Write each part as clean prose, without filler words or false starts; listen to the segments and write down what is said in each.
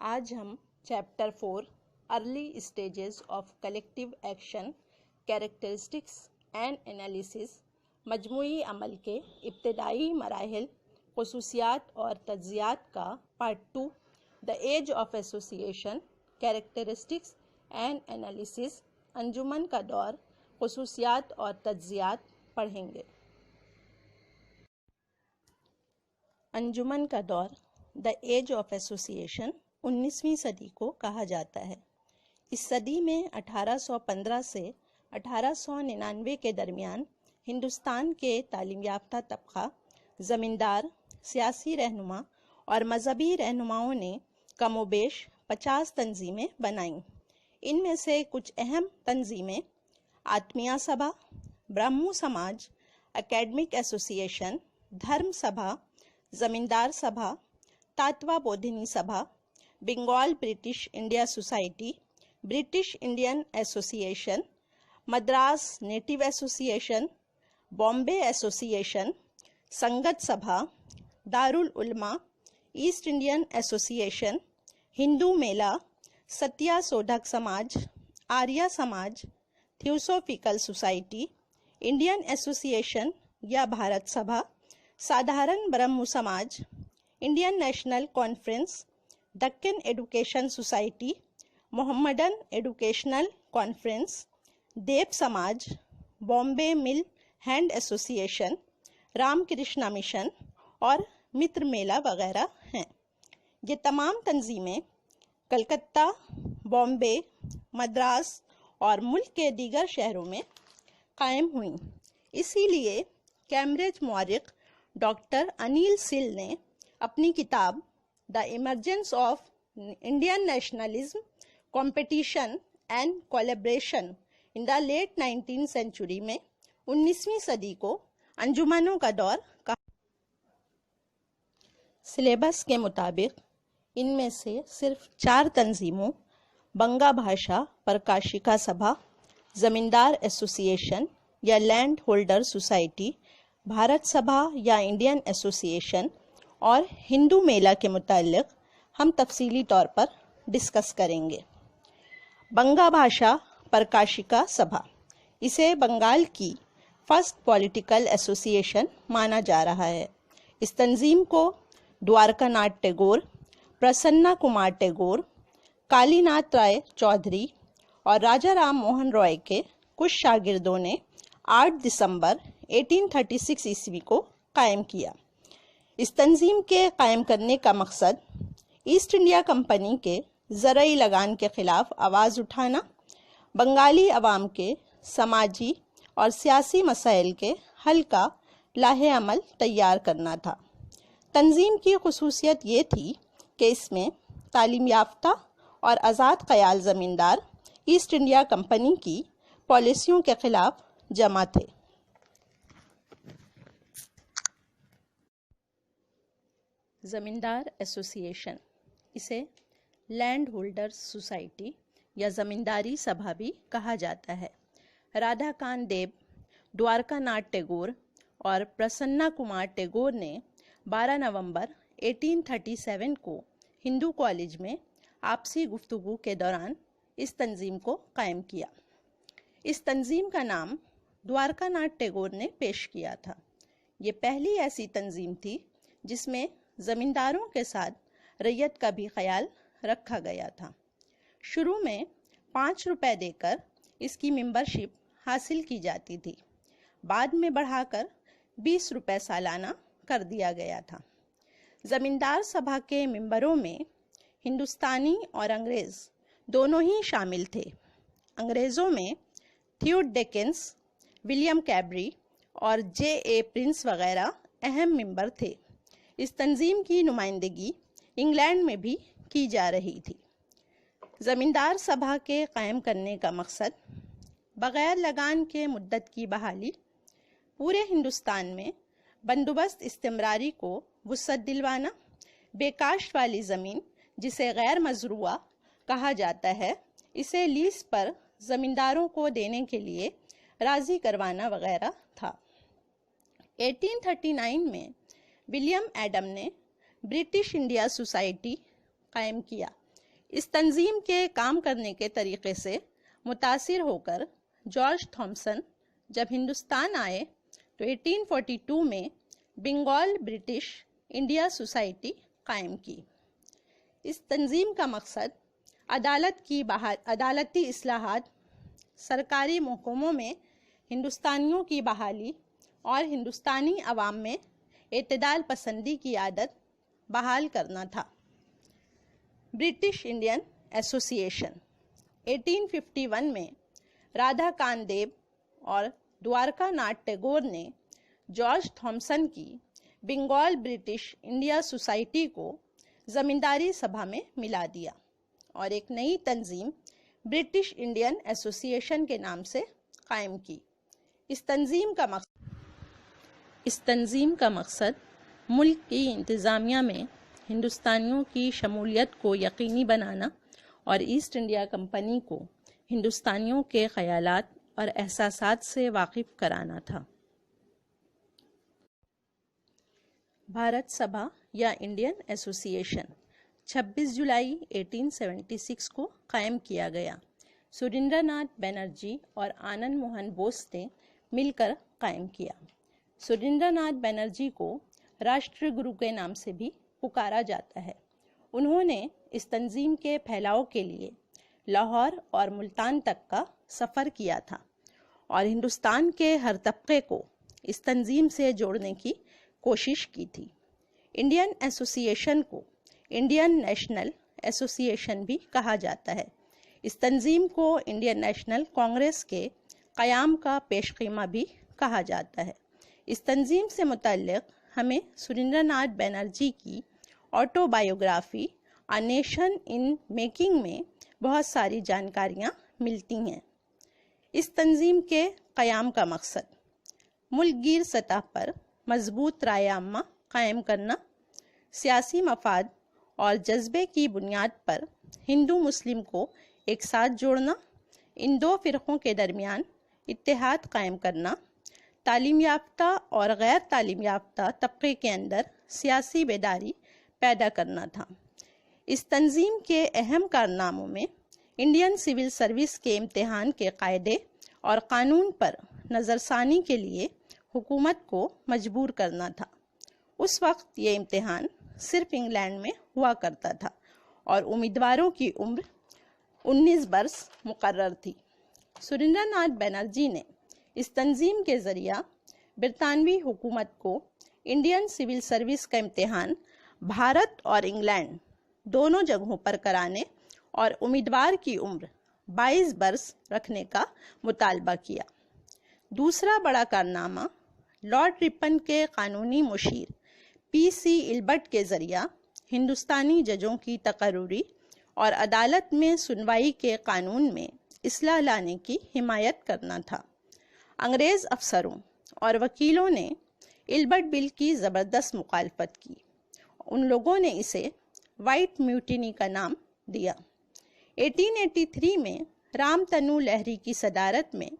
آج ہم chapter 4 early stages of collective action characteristics and analysis مجموعی عمل کے ابتدائی مراحل خصوصیات اور تجزیات کا part 2 the age of association characteristics and analysis انجمن کا دور خصوصیات اور تجزیات پڑھیں گے۔ انجمن کا دور دا ایج آف ایسوسیشن 19ویں صدی کو کہا جاتا ہے۔ اس صدی میں 1815 سے 1899 کے درمیان ہندوستان کے تعلیم یافتہ طبقہ، زمیندار، سیاسی رہنما اور مذہبی رہنماؤں نے کم و بیش 50 تنظیمیں بنائیں۔ ان میں سے کچھ اہم تنظیمیں آتمیہ سبھا، برہمو سماج، academic association, Dharma Sabha, Zamindar Sabha, Tattva Bodhini Sabha, Bengal British India society, British Indian association, Madras native association, Bombay association, Sangat Sabha, دارالعلماء، East Indian association, Hindu Mela, Satya سودھک سماج، آریہ سماج، تھیوسوفیکل سوسائٹی، انڈین ایسوسیشن یا Bharat Sabha, Sadharan Brahmo Samaj, Indian national conference, Deccan education society, Mohammedan educational conference, Deep Samaj, Bombay mill hand association, Ram Krishna mission اور متر میلہ وغیرہ ہیں۔ یہ تمام تنظیمیں کلکتہ، بامبے، مدراس اور ملک کے دیگر شہروں میں قائم ہوئیں۔ اسی لیے کیمبرج مورخ ڈاکٹر انیل سل نے اپنی کتاب the emergence of Indian nationalism, competition and collaboration in the late 19th century میں 19ویں صدی کو انجمنوں کا دور کہا۔ سلیبس کے مطابق ان میں سے صرف 4 تنظیموں بنگا بھاشا پرکاشیکا سبھا، زمیندار ایسوسیشن یا land holder society, Bharat Sabha یا انڈین ایسوسیشن اور ہندو میلہ کے متعلق ہم تفصیلی طور پر ڈسکس کریں گے۔ بنگا بھاشا پرکاشیکا سبھا، اسے بنگال کی فرسٹ پولیٹیکل ایسوسیشن مانا جا رہا ہے۔ اس تنظیم کو دوارکا ناتھ ٹیگور، پرسنا کمار ٹیگور، کالی ناتھ رائے چودھری اور راجا رام موہن رائے کے کچھ شاگردوں نے 8 دسمبر 1836 عیسوی کو قائم کیا۔ اس تنظیم کے قائم کرنے کا مقصد ایسٹ انڈیا کمپنی کے زرعی لگان کے خلاف آواز اٹھانا، بنگالی عوام کے سماجی اور سیاسی مسائل کے حل کا لائحہ عمل تیار کرنا تھا۔ تنظیم کی خصوصیت یہ تھی کہ اس میں تعلیم یافتہ اور آزاد خیال زمیندار ایسٹ انڈیا کمپنی کی پالیسیوں کے خلاف جمع تھے۔ زمیندار ایسوسیشن، اسے لینڈ ہولڈر سوسائٹی یا زمینداری سبھا بھی کہا جاتا ہے۔ رادھا کانت دیب، دوارکا ناتھ ٹیگور اور پرسنا کمار ٹیگور نے 12 نومبر 1837 کو ہندو کالج میں آپسی گفتگو کے دوران اس تنظیم کو قائم کیا۔ اس تنظیم کا نام دوارکا ناتھ ٹیگور نے پیش کیا تھا۔ یہ پہلی ایسی تنظیم تھی جس میں زمینداروں کے ساتھ رعیت کا بھی خیال رکھا گیا تھا۔ شروع میں 5 روپے دے کر اس کی ممبرشپ حاصل کی جاتی تھی، بعد میں بڑھا کر 20 روپے سالانہ کر دیا گیا تھا۔ زمیندار سبھا کے ممبروں میں ہندوستانی اور انگریز دونوں ہی شامل تھے۔ انگریزوں میں تھیوڈ ڈیکنس، ولیم کیبری اور جے اے پرنس وغیرہ اہم ممبر تھے۔ اس تنظیم کی نمائندگی انگلینڈ میں بھی کی جا رہی تھی۔ زمیندار سبھا کے قائم کرنے کا مقصد بغیر لگان کے مدت کی بحالی، پورے ہندوستان میں بندوبست استمراری کو وسعت دلوانا، بے کاشت والی زمین جسے غیر مزروعہ کہا جاتا ہے اسے لیز پر زمینداروں کو دینے کے لیے راضی کروانا وغیرہ تھا۔ 1839 میں ولیم ایڈم نے برٹش انڈیا سوسائٹی قائم کیا، اس تنظیم کے کام کرنے کے طریقے سے متاثر ہو کر جارج تھامسن جب ہندوستان آئے تو 1842 میں بنگال برٹش انڈیا سوسائٹی قائم کی۔ اس تنظیم کا مقصد عدالتی اصلاحات، سرکاری محکموں میں ہندوستانیوں کی بحالی اور ہندوستانی عوام میں اعتدال پسندی کی عادت بحال کرنا تھا۔ برٹش انڈین ایسوسی ایشن 1851 میں رادھا کان دیو اور دوارکا ناتھ ٹیگور نے جارج تھامسن کی بنگال برٹش انڈیا سوسائٹی کو زمینداری سبھا میں ملا دیا اور ایک نئی تنظیم برٹش انڈین ایسوسی ایشن کے نام سے قائم کی۔ اس تنظیم کا مقصد ملک کی انتظامیہ میں ہندوستانیوں کی شمولیت کو یقینی بنانا اور ایسٹ انڈیا کمپنی کو ہندوستانیوں کے خیالات اور احساسات سے واقف کرانا تھا۔ بھارت سبھا یا انڈین ایسوسی ایشن 26 جولائی 1876 کو قائم کیا گیا۔ سریندر ناتھ بنرجی اور آنند موہن بوس نے مل کر قائم کیا۔ سریندر ناتھ بنرجی کو راشٹر گرو کے نام سے بھی پکارا جاتا ہے۔ انہوں نے اس تنظیم کے پھیلاؤ کے لیے لاہور اور ملتان تک کا سفر کیا تھا اور ہندوستان کے ہر طبقے کو اس تنظیم سے جوڑنے کی کوشش کی تھی۔ انڈین ایسوسی ایشن کو انڈین نیشنل ایسوسی ایشن بھی کہا جاتا ہے۔ اس تنظیم کو انڈین نیشنل کانگریس کے قیام کا پیش خیمہ بھی کہا جاتا ہے۔ اس تنظیم سے متعلق ہمیں سریندر ناتھ بنرجی کی auto biography a nation in making میں بہت ساری جانکاریاں ملتی ہیں۔ اس تنظیم کے قیام کا مقصد ملک گیر سطح پر مضبوط رائے عامہ قائم کرنا، سیاسی مفاد اور جذبے کی بنیاد پر ہندو مسلم کو ایک ساتھ جوڑنا، ان دو فرقوں کے درمیان اتحاد قائم کرنا، تعلیم یافتہ اور غیر تعلیم یافتہ طبقے کے اندر سیاسی بیداری پیدا کرنا تھا۔ اس تنظیم کے اہم کارناموں میں انڈین سول سروس کے امتحان کے قاعدے اور قانون پر نظر ثانی کے لیے حکومت کو مجبور کرنا تھا۔ اس وقت یہ امتحان صرف انگلینڈ میں ہوا کرتا تھا اور امیدواروں کی عمر 19 برس مقرر تھی۔ سریندر ناتھ بنرجی نے اس تنظیم کے ذریعہ برطانوی حکومت کو انڈین سول سروس کا امتحان بھارت اور انگلینڈ دونوں جگہوں پر کرانے اور امیدوار کی عمر 22 برس رکھنے کا مطالبہ کیا۔ دوسرا بڑا کارنامہ لارڈ رپن کے قانونی مشیر پی سی البرٹ کے ذریعہ ہندوستانی ججوں کی تقرری اور عدالت میں سنوائی کے قانون میں اصلاح لانے کی حمایت کرنا تھا۔ انگریز افسروں اور وکیلوں نے البرٹ بل کی زبردست مخالفت کی۔ ان لوگوں نے اسے وائٹ میوٹینی کا نام دیا۔ 1883 میں رام تنو لہری کی صدارت میں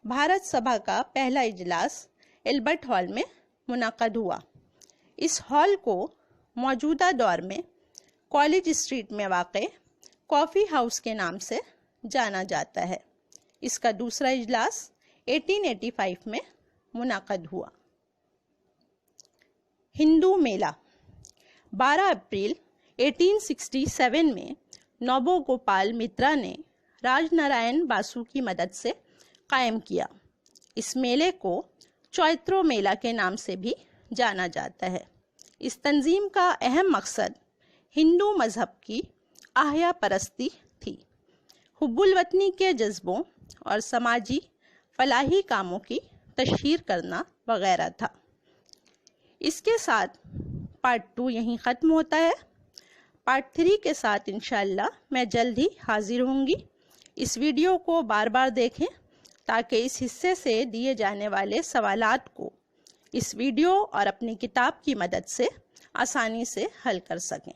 بھارت سبھا کا پہلا اجلاس البرٹ ہال میں منعقد ہوا۔ اس ہال کو موجودہ دور میں کالج اسٹریٹ میں واقع کافی ہاؤس کے نام سے جانا جاتا ہے۔ اس کا دوسرا اجلاس 1885 میں منعقد ہوا۔ ہندو میلہ 12 اپریل 1867 میں نوبو گوپال مترا نے راج نارائن باسو کی مدد سے قائم کیا۔ اس میلے کو چوترو میلہ کے نام سے بھی جانا جاتا ہے۔ اس تنظیم کا اہم مقصد ہندو مذہب کی احیا پرستی تھی، حب الوطنی کے جذبوں اور سماجی فلاحی کاموں کی تشہیر کرنا وغیرہ تھا۔ اس کے ساتھ پارٹ 2 یہیں ختم ہوتا ہے۔ پارٹ 3 کے ساتھ انشاءاللہ میں جلد ہی حاضر ہوں گی۔ اس ویڈیو کو بار بار دیکھیں تاکہ اس حصے سے دیے جانے والے سوالات کو اس ویڈیو اور اپنی کتاب کی مدد سے آسانی سے حل کر سکیں۔